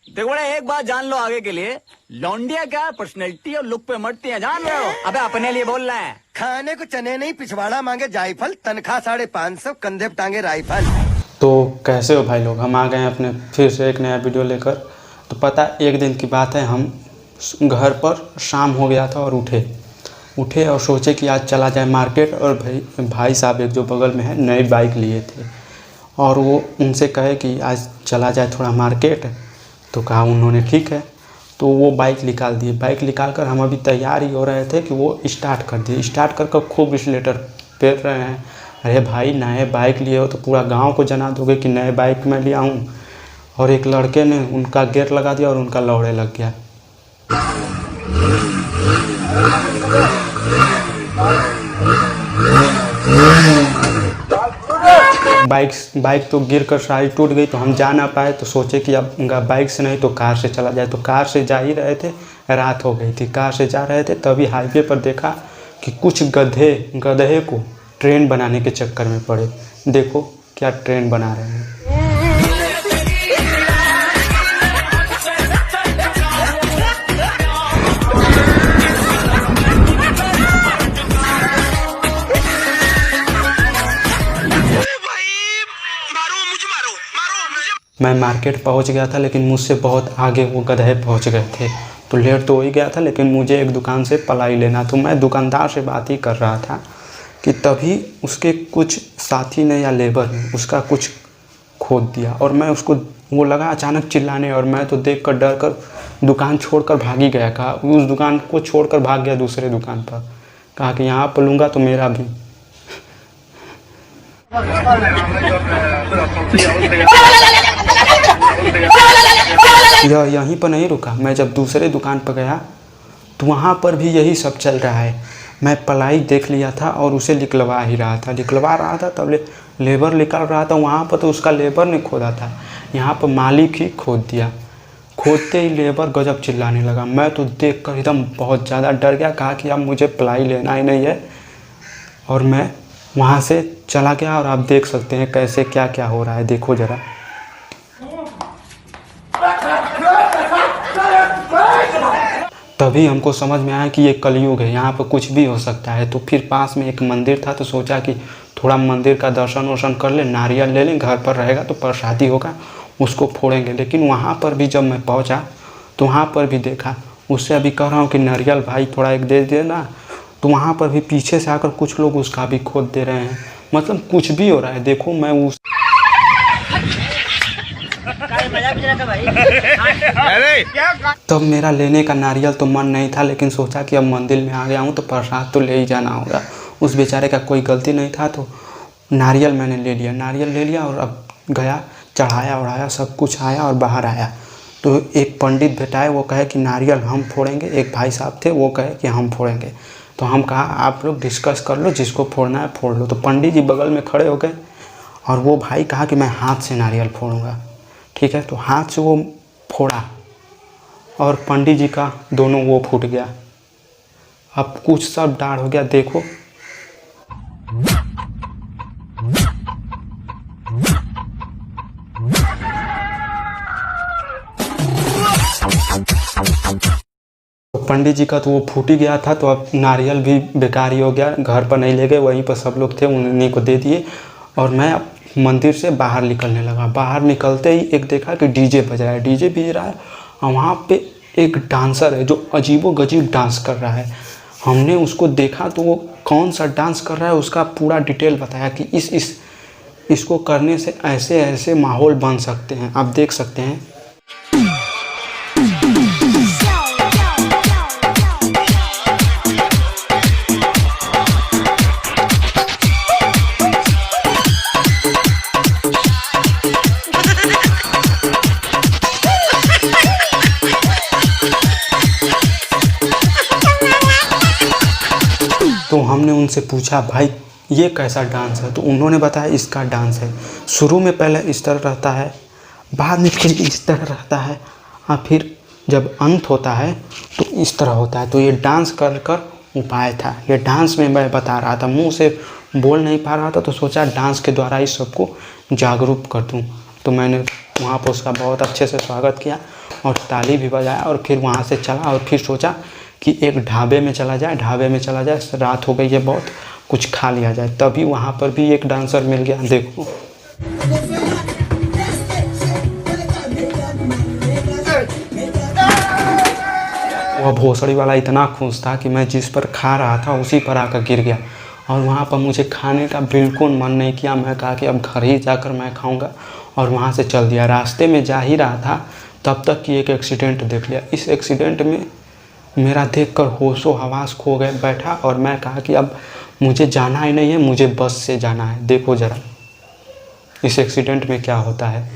देखो बड़े, एक बात जान लो आगे के लिए, लौंडिया क्या पर्सनैलिटी और लुक पे मरती है, जान रहे हो? अबे अपने लिए बोल रहे हैं। खाने को चने नहीं, पिछवाड़ा मांगे जायफल, तनख्वाह 550, कंधे पे टांगे राइफल। तो कैसे हो भाई लोग, हम आ गए हैं अपने फिर से एक नया वीडियो लेकर। तो पता एक दिन की बात है, हम घर पर शाम हो गया था और उठे और सोचे कि आज चला जाए मार्केट। और भाई साहब एक जो बगल में है नई बाइक लिए थे और वो उनसे कहे कि आज चला जाए थोड़ा मार्केट। तो कहा उन्होंने ठीक है। तो वो बाइक निकाल दिए। बाइक निकाल कर हम अभी तैयार ही हो रहे थे कि वो स्टार्ट कर दिए। स्टार्ट कर खूब एक्सीलेटर पेर रहे हैं। अरे भाई, नए बाइक लिए हो तो पूरा गांव को जना दोगे कि नए बाइक मैं लिया हूँ। और एक लड़के ने उनका गेट लगा दिया और उनका लौड़े लग गया। बाइक तो गिर कर सारी टूट गई। तो हम जा ना पाए, तो सोचे कि अब बाइक से नहीं तो कार से चला जाए। तो कार से जा ही रहे थे, रात हो गई थी। कार से जा रहे थे तभी हाईवे पर देखा कि कुछ गधे को ट्रेन बनाने के चक्कर में पड़े। देखो क्या ट्रेन बना रहे हैं। मैं मार्केट पहुंच गया था, लेकिन मुझसे बहुत आगे वो गधे पहुंच गए थे। तो लेट तो हो ही गया था, लेकिन मुझे एक दुकान से पलाई लेना। तो मैं दुकानदार से बात ही कर रहा था कि तभी उसके कुछ साथी ने या लेबर ने उसका कुछ खोद दिया। और मैं उसको, वो लगा अचानक चिल्लाने, और मैं तो देख कर डर कर दुकान छोड़कर भाग ही गया। कहा उस दुकान को छोड़कर भाग गया दूसरे दुकान पर। कहा कि यहाँ पर लूँगा तो मेरा भी। यहीं पर नहीं रुका। मैं जब दूसरे दुकान पर गया तो वहाँ पर भी यही सब चल रहा है। मैं पलाई देख लिया था और उसे निकलवा रहा था तब लेबर निकल रहा था वहाँ पर। तो उसका लेबर ने खोदा था, यहाँ पर मालिक ही खोद दिया। खोदते ही लेबर गजब चिल्लाने लगा। मैं तो देख कर एकदम बहुत ज़्यादा डर गया। कहा कि अब मुझे पलाई लेना ही नहीं है। और मैं वहाँ से चला गया। और आप देख सकते हैं कैसे क्या क्या हो रहा है, देखो ज़रा। तभी हमको समझ में आया कि ये कलयुग है, यहाँ पर कुछ भी हो सकता है। तो फिर पास में एक मंदिर था, तो सोचा कि थोड़ा मंदिर का दर्शन वर्शन कर ले, नारियल ले लें, घर पर रहेगा तो प्रसादी होगा, उसको फोड़ेंगे। लेकिन वहाँ पर भी जब मैं पहुँचा तो वहाँ पर भी देखा, उससे अभी कह रहा हूँ कि नारियल भाई थोड़ा एक दे देना। तो वहाँ पर भी पीछे से आकर कुछ लोग उसका भी खोद दे रहे हैं। मतलब कुछ भी हो रहा है। देखो मैं उस तब मेरा लेने का नारियल तो मन नहीं था, लेकिन सोचा कि अब मंदिर में आ गया हूँ तो प्रसाद तो ले ही जाना होगा। उस बेचारे का कोई गलती नहीं था। तो नारियल मैंने ले लिया और अब गया, चढ़ाया उड़ाया, सब कुछ आया और बाहर आया। तो एक पंडित भेटाए, वो कहे कि नारियल हम फोड़ेंगे। एक भाई साहब थे, वो कहे कि हम फोड़ेंगे। तो हम कहा आप लोग डिस्कस कर लो, जिसको फोड़ना है फोड़ लो। तो पंडित जी बगल में खड़े हो गए और वो भाई कहा कि मैं हाथ से नारियल फोड़ूंगा। ठीक है, तो हाथ से वो फोड़ा और पंडित जी का दोनों वो फूट गया। अब कुछ सब डाढ़ हो गया। देखो पंडित जी का तो वो फूट ही गया था। तो अब नारियल भी बेकार ही हो गया, घर पर नहीं ले गए, वहीं पर सब लोग थे, उन्हीं को दे दिए। और मैं मंदिर से बाहर निकलने लगा। बाहर निकलते ही एक देखा कि डीजे बज रहा है। डीजे बज रहा है और वहाँ पे एक डांसर है जो अजीबोगरीब डांस कर रहा है। हमने उसको देखा तो वो कौन सा डांस कर रहा है उसका पूरा डिटेल बताया कि इसको करने से ऐसे ऐसे माहौल बन सकते हैं। आप देख सकते हैं। तो हमने उनसे पूछा भाई ये कैसा डांस है? तो उन्होंने बताया इसका डांस है, शुरू में पहले इस तरह रहता है, बाद में फिर इस तरह रहता है, और फिर जब अंत होता है तो इस तरह होता है। तो ये डांस कर कर उपाय था। ये डांस में मैं बता रहा था, मुंह से बोल नहीं पा रहा था, तो सोचा डांस के द्वारा ही सबको जागरूक कर दूं। तो मैंने वहाँ पर उसका बहुत अच्छे से स्वागत किया और ताली भी बजाया और फिर वहाँ से चला और फिर सोचा कि एक ढाबे में चला जाए, रात हो गई है बहुत, कुछ खा लिया जाए। तभी वहाँ पर भी एक डांसर मिल गया। देखो वह भोसड़ी वाला इतना खुश था कि मैं जिस पर खा रहा था उसी पर आकर गिर गया और वहाँ पर मुझे खाने का बिल्कुल मन नहीं किया। मैं कहा कि अब घर ही जाकर मैं खाऊंगा और वहाँ से चल दिया। रास्ते में जा ही रहा था तब तक कि एक एक्सीडेंट देख लिया। इस एक्सीडेंट में मेरा देखकर होशो हवास खो गए बैठा और मैं कहा कि अब मुझे जाना ही नहीं है, मुझे बस से जाना है। देखो ज़रा इस एक्सीडेंट में क्या होता है।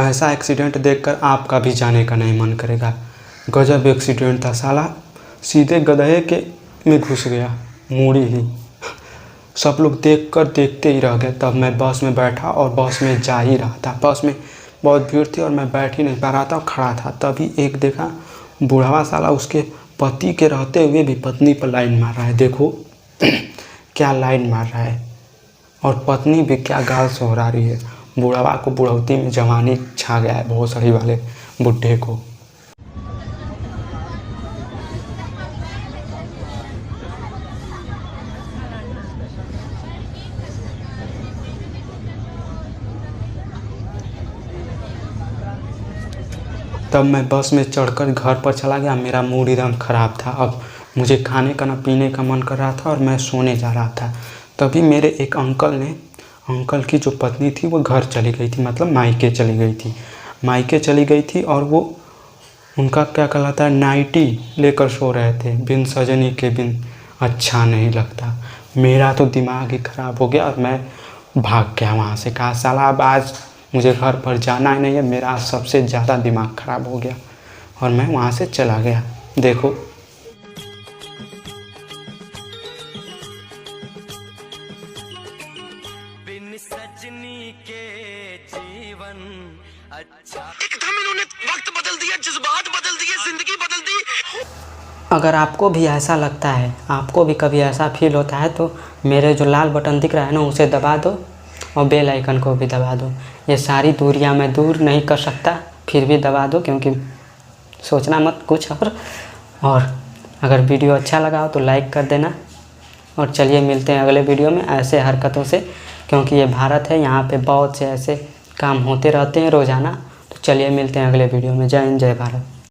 ऐसा एक्सीडेंट देखकर आपका भी जाने का नहीं मन करेगा। गजब एक्सीडेंट था, साला सीधे गधे के में घुस गया, मूड़ी ही। सब लोग देखते ही रह गए। तब मैं बस में बैठा और बस में जा ही रहा था। बस में बहुत भीड़ थी और मैं बैठ ही नहीं पा रहा था, खड़ा था। तभी एक देखा बूढ़ावा साला उसके पति के रहते हुए भी पत्नी पर लाइन मार रहा है। देखो क्या लाइन मार रहा है और पत्नी भी क्या गाल सोहरा रही है। बूढ़ावा को बुढ़ौती में जवानी छा गया है, भोसड़ी वाले बुढ़े को। तब मैं बस में चढ़कर घर पर चला गया। मेरा मूड एकदम ख़राब था। अब मुझे खाने का ना पीने का मन कर रहा था और मैं सोने जा रहा था। तभी मेरे एक अंकल की जो पत्नी थी वो घर चली गई थी, मतलब मायके चली गई थी और वो उनका क्या कहलाता है नाइटी लेकर सो रहे थे, बिन सजनी के बिन अच्छा नहीं लगता। मेरा तो दिमाग ही ख़राब हो गया और मैं भाग गया वहाँ से। कहा साला अब आज मुझे घर पर जाना ही नहीं है। मेरा आज सबसे ज़्यादा दिमाग ख़राब हो गया और मैं वहाँ से चला गया। देखो बिन सजनी के जीवन अच्छा। एकदम इन्होंने वक्त बदल दिया, जज्बात बदल दिए, जिंदगी बदल दी। अगर आपको भी ऐसा लगता है, आपको भी कभी ऐसा फील होता है तो मेरे जो लाल बटन दिख रहा है ना उसे दबा दो और बेल आइकन को भी दबा दो। ये सारी दूरियां मैं दूर नहीं कर सकता, फिर भी दबा दो क्योंकि सोचना मत कुछ। और अगर वीडियो अच्छा लगा हो तो लाइक कर देना। और चलिए मिलते हैं अगले वीडियो में ऐसे हरकतों से, क्योंकि ये भारत है, यहाँ पे बहुत से ऐसे काम होते रहते हैं रोज़ाना। तो चलिए मिलते हैं अगले वीडियो में। जय हिंद, जय भारत।